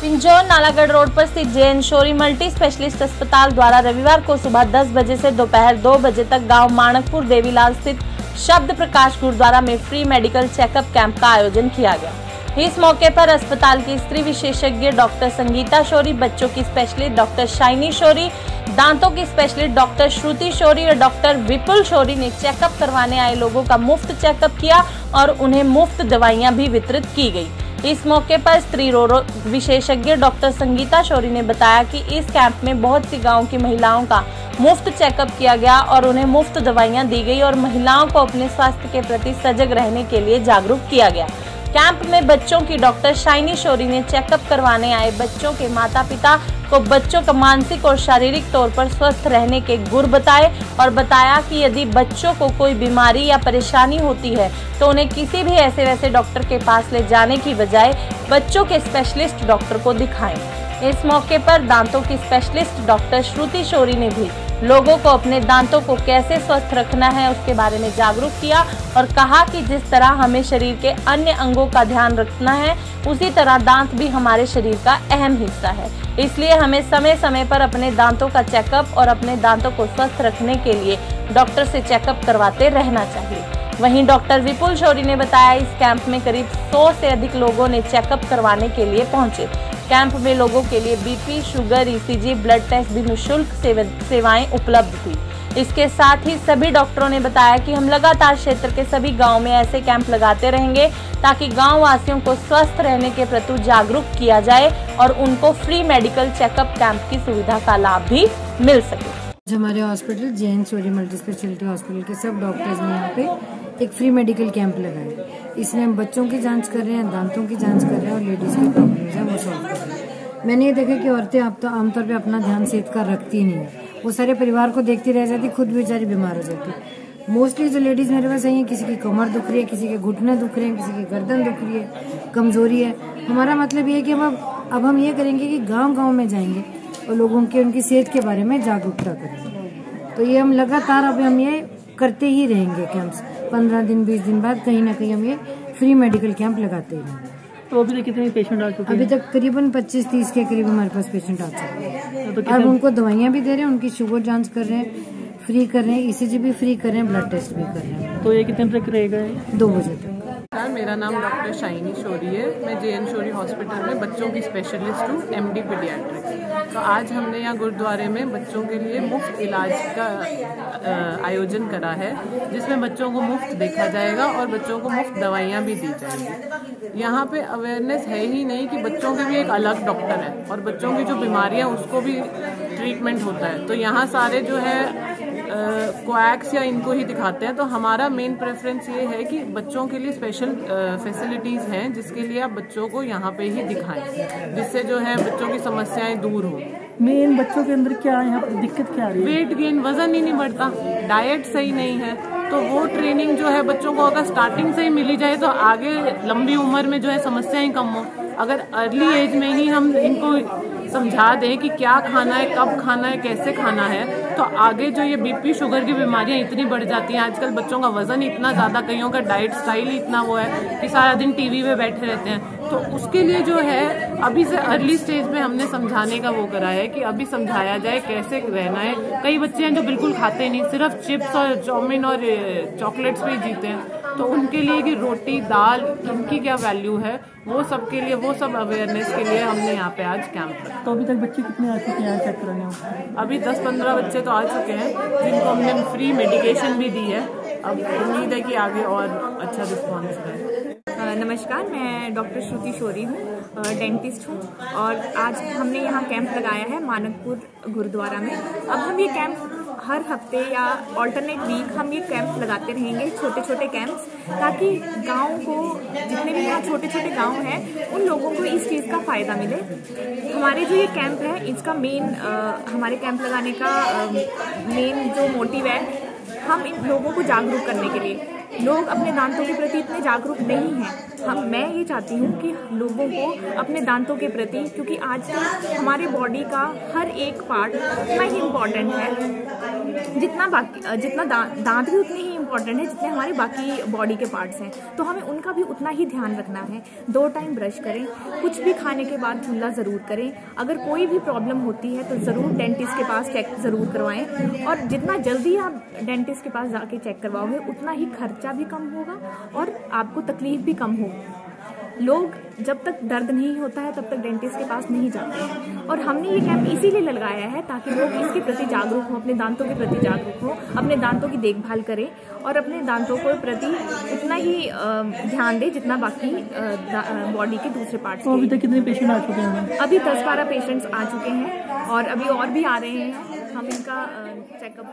Pinjore Nalagarh road पर स्थित JN. शोरी multi specialist अस्पताल द्वारा रविवार को सुबह 10 बजे से दोपहर 2 बजे तक गांव माणकपुर देवीलाल स्थित शब्द प्रकाश गुरुद्वारा में फ्री मेडिकल चेकअप कैंप का आयोजन किया गया। इस मौके पर अस्पताल की स्त्री विशेषज्ञ डॉक्टर संगीता शोरी, बच्चों की स्पेशलिस्ट डॉक्टर शाइनी शोरी, दांतों की स्पेशलिस्ट डॉक्टर श्रुति शोरी और डॉक्टर विपुल शोरी ने चेकअप करवाने आए लोगों का मुफ्त चेकअप किया और उन्हें मुफ्त दवाइयां भी वितरित की गई। इस मौके पर स्त्री रोग विशेषज्ञ डॉक्टर संगीता शोरी ने बताया कि इस कैंप में बहुत सी गांव की महिलाओं का मुफ्त चेकअप किया गया और उन्हें मुफ्त दवाइयां दी गई और महिलाओं को अपने स्वास्थ्य के प्रति सजग रहने के लिए जागरूक किया गया। कैंप में बच्चों की डॉक्टर शाइनी शोरी ने चेकअप करवाने आए बच्चों के माता पिता को बच्चों का मानसिक और शारीरिक तौर पर स्वस्थ रहने के गुर बताए और बताया कि यदि बच्चों को कोई बीमारी या परेशानी होती है तो उन्हें किसी भी ऐसे वैसे डॉक्टर के पास ले जाने की बजाय बच्चों के स्पेशलिस्ट डॉक्टर को दिखाएं। इस मौके पर दांतों की स्पेशलिस्ट डॉक्टर श्रुति शोरी ने भी लोगों को अपने दांतों को कैसे स्वस्थ रखना है उसके बारे में जागरूक किया और कहा कि जिस तरह हमें शरीर के अन्य अंगों का ध्यान रखना है उसी तरह दांत भी हमारे शरीर का अहम हिस्सा है, इसलिए हमें समय समय पर अपने दांतों का चेकअप और अपने दांतों को स्वस्थ रखने के लिए डॉक्टर से चेकअप करवाते रहना चाहिए। वहीं डॉक्टर विपुल शोरी ने बताया इस कैंप में करीब 100 से अधिक लोगों ने चेकअप करवाने के लिए पहुंचे। कैंप में लोगों के लिए BP, sugar, ECG, blood test भी निःशुल्क सेवाएं उपलब्ध थी। इसके साथ ही सभी डॉक्टरों ने बताया कि हम लगातार क्षेत्र के सभी गांव में ऐसे कैंप लगाते रहेंगे ताकि गांव वासियों को स्वस्थ रहने के प्रति जागरूक किया जाए और उनको फ्री मेडिकल चेकअप कैंप की सुविधा का लाभ भी मिल सके। हमारे हॉस्पिटल जे.एन. शोरी मल्टी स्पेशलिटी हॉस्पिटल के सब डॉक्टर्स ने यहाँ पे एक फ्री मेडिकल कैंप लगाया। इसमें हम बच्चों की जांच कर रहे हैं, दांतों की जांच कर रहे हैं और लेडीज की प्रॉब्लम्स हैं वो सॉल्व कर रहे हैं। मैंने ये देखा कि औरतें अब तो आमतौर पे अपना ध्यान सेहत का रखती ही नहीं है, वो सारे परिवार को देखती रह जाती, खुद बेचारी बीमार हो जाती। मोस्टली जो लेडीज मेरे पास आई है, किसी की कमर दुख रही है, किसी के घुटने दुख रहे हैं, किसी की गर्दन दुख रही है, कमजोरी है। हमारा मतलब ये है कि अब हम ये करेंगे कि गाँव में जाएंगे और लोगों के उनकी सेहत के बारे में जागरूकता करेंगे। तो ये हम लगातार अब हम ये करते ही रहेंगे कैंप्स, 15 दिन 20 दिन बाद कहीं ना कहीं हम ये फ्री मेडिकल कैंप लगाते ही रहेंगे। तो अभी तक कितने पेशेंट आ चुके हैं? अभी तक करीबन 25-30 के करीब हमारे पास पेशेंट आ चुके हैं और उनको दवाइयां भी दे रहे हैं, उनकी शुगर जांच कर रहे हैं, फ्री कर रहे हैं, ईसीजी भी फ्री कर रहे हैं, ब्लड टेस्ट भी कर रहे हैं। तो ये कितने तक रहेगा? 2 बजे तक। मेरा नाम डॉक्टर शाइनी शोरी है। मैं जे.एन. शोरी हॉस्पिटल में बच्चों की स्पेशलिस्ट हूँ, MD पीडियाट्रिक्स। तो आज हमने यहाँ गुरुद्वारे में बच्चों के लिए मुफ्त इलाज का आयोजन करा है, जिसमें बच्चों को मुफ्त देखा जाएगा और बच्चों को मुफ्त दवाइयाँ भी दी जाएंगी। यहाँ पे अवेयरनेस है ही नहीं कि बच्चों के भी एक अलग डॉक्टर है और बच्चों की जो बीमारियाँ उसको भी ट्रीटमेंट होता है। तो यहाँ सारे जो है कोएक्स या इनको ही दिखाते हैं। तो हमारा मेन प्रेफरेंस ये है कि बच्चों के लिए स्पेशल फैसिलिटीज हैं जिसके लिए आप बच्चों को यहाँ पे ही दिखाएं, जिससे जो है बच्चों की समस्याएं दूर हो। मेन बच्चों के अंदर क्या यहाँ पर दिक्कत क्या आ रही है? वेट गेन, वजन ही नहीं बढ़ता, डाइट सही नहीं है। तो वो ट्रेनिंग जो है बच्चों को अगर स्टार्टिंग से ही मिली जाए तो आगे लंबी उम्र में जो है समस्याएं कम हो। अगर अर्ली एज में ही हम इनको समझा दें कि क्या खाना है, कब खाना है, कैसे खाना है, तो आगे जो ये बीपी, शुगर की बीमारियां इतनी बढ़ जाती हैं। आजकल बच्चों का वजन इतना ज्यादा, कईयों का डाइट स्टाइल इतना वो है कि सारा दिन टीवी पे बैठे रहते हैं। तो उसके लिए जो है अभी से अर्ली स्टेज में हमने समझाने का वो करा है कि अभी समझाया जाए कैसे रहना है। कई बच्चे हैं जो बिल्कुल खाते नहीं, सिर्फ चिप्स और चाउमीन और चॉकलेट्स पे ही जीते हैं। तो उनके लिए कि रोटी, दाल, इनकी क्या वैल्यू है, वो सब के लिए, वो सब अवेयरनेस के लिए हमने यहाँ पे आज कैंप रखा। तो अभी तक बच्चे कितने आ चुके हैं चेक कराने? अभी 10-15 बच्चे तो आ चुके हैं जिनको हमने फ्री मेडिकेशन भी दी है। अब उम्मीद है कि आगे और अच्छा रिस्पॉन्स है। नमस्कार, मैं डॉक्टर श्रुति शोरी हूँ, डेंटिस्ट हूँ और आज हमने यहाँ कैंप लगाया है मानकपुर गुरुद्वारा में। अब हम ये कैंप हर हफ्ते या ऑल्टरनेट वीक हम ये कैंप लगाते रहेंगे, छोटे छोटे कैंप्स, ताकि गांव को, जितने भी यहाँ छोटे छोटे गांव हैं, उन लोगों को इस चीज़ का फ़ायदा मिले। हमारे जो ये कैंप है इसका मेन, हमारे कैंप लगाने का मेन जो मोटिव है, हम इन लोगों को जागरूक करने के लिए। लोग अपने दांतों के प्रति इतने जागरूक नहीं हैं। मैं ये चाहती हूँ कि लोगों को अपने दांतों के प्रति, क्योंकि आजकल हमारे बॉडी का हर एक पार्ट उतना ही इम्पोर्टेंट है, जितना दांत भी उतने ही इम्पॉर्टेंट है जितने हमारे बाकी बॉडी के पार्ट्स हैं, तो हमें उनका भी उतना ही ध्यान रखना है। 2 टाइम ब्रश करें, कुछ भी खाने के बाद कुल्ला ज़रूर करें। अगर कोई भी प्रॉब्लम होती है तो ज़रूर डेंटिस्ट के पास चेक ज़रूर करवाएं, और जितना जल्दी आप डेंटिस्ट के पास जाके चेक करवाओगे उतना ही खर्चा भी कम होगा और आपको तकलीफ भी कम होगी। लोग जब तक दर्द नहीं होता है तब तक डेंटिस्ट के पास नहीं जाते हैं, और हमने ये कैंप इसीलिए लगाया है ताकि लोग इसके प्रति जागरूक हों, अपने दांतों के प्रति जागरूक हों, अपने दांतों की देखभाल करें और अपने दांतों के प्रति उतना ही ध्यान दें जितना बाकी बॉडी के दूसरे पार्ट्स। तो अभी तक कितने पेशेंट आ चुके हैं? अभी 10-12 पेशेंट्स आ चुके हैं और अभी और भी आ रहे हैं। हम इनका चेकअप